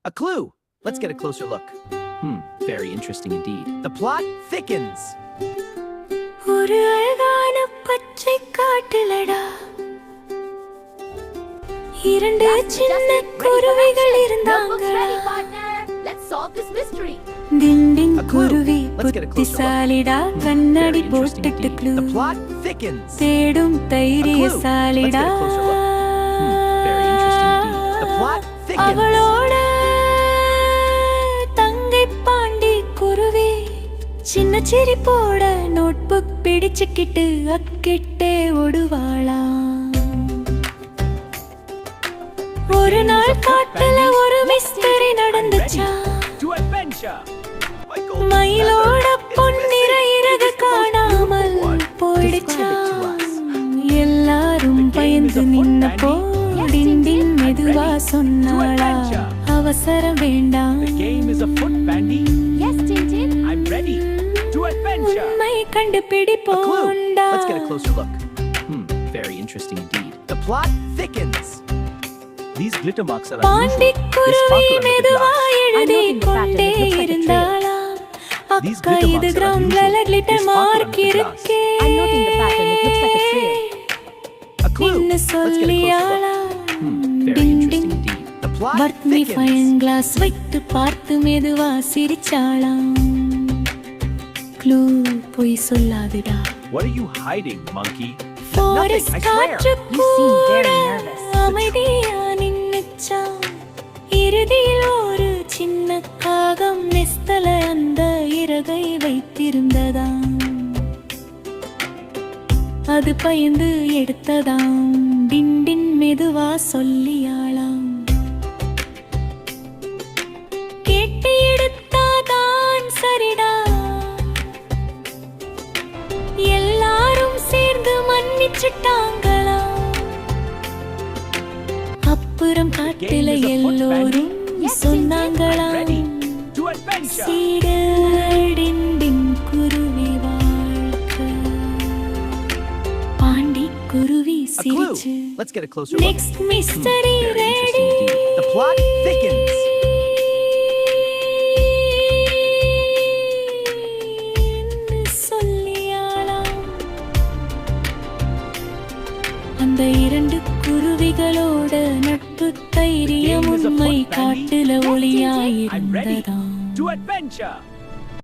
A clue! Let's get a closer look. Very interesting indeed. The plot thickens. ஒரு அழகான பச்சை காட்டுலடா இரண்டு சின்ன குருவிகள் இருந்தாங்க. டிண்டிங் குருவி புத்திசாலிடா கண்ணாடி போட்டுட்டு க்ளூ தேடும் தைரியசாலிடா அவளோட தங்கை பாண்டி குருவி சின்ன சிரிப்போட நோட்புக் பிடிச்சுக்கிட்டு அக்கிட்டே ஓடுவாளா. ஒரு நாள் காட்டுல ஒரு மிஸ்டரி நடந்துச்சா. மயிலோட பொன்னிற இறகு காணாமல் போயிடுச்சா. எல்லாரும் பயந்து நின்னப்போ டிண்டின் மெதுவா சொன்னாளா அவசரம் வேண்டாம் உண்மை கண்டுபிடிப்போண்டா. Let's get a closer look. Very interesting indeed. The plot thickens. These glitter marks are Pandi குருவி மெதுவா எழுதி கொண்டே unusual. இருந்தாளா. அக்கா இது கிரவுண்ட்ல கிளிட்டர் மார்க் இருக்கே நின்னு சொல்லியாளா. டிண்டிங் வர்த்மிஃபைங் கிளாஸ் வைத்து பார்த்து மெதுவா சிரிச்சாளாம். க்ளூ போய் சொல்லாதுடா. What are you hiding, monkey? Forest காற்று கூட அமைதியா நின்னுச்சா. இறுதியில் ஒரு சின்ன காகம் நெஸ்தல அந்த இறகை வைத்திருந்ததாம். அது பயந்து எடுத்ததாம். டிண்டின் மெதுவா சொல்லியாளாம். கேட்டு எடுத்தாதான் சரிடா. எல்லாரும் சேர்ந்து மன்னிச்சுட்டாங்களா. அப்புறம் காட்டுல எல்லோரும் சொன்னாங்களா சீடடிண்டின் குருவி வாழ்க்கை. பாண்டி குருவி சிரிச்சு. Let's get a closer look. Next mystery Very ready. interesting indeed. The plot thickens. சொல்லியாளாம். அந்த இரண்டு குருவிகளோட நட்பு தைரியம் உண்மை காட்டுல ஒளியாயிருந்ததாம். To adventure.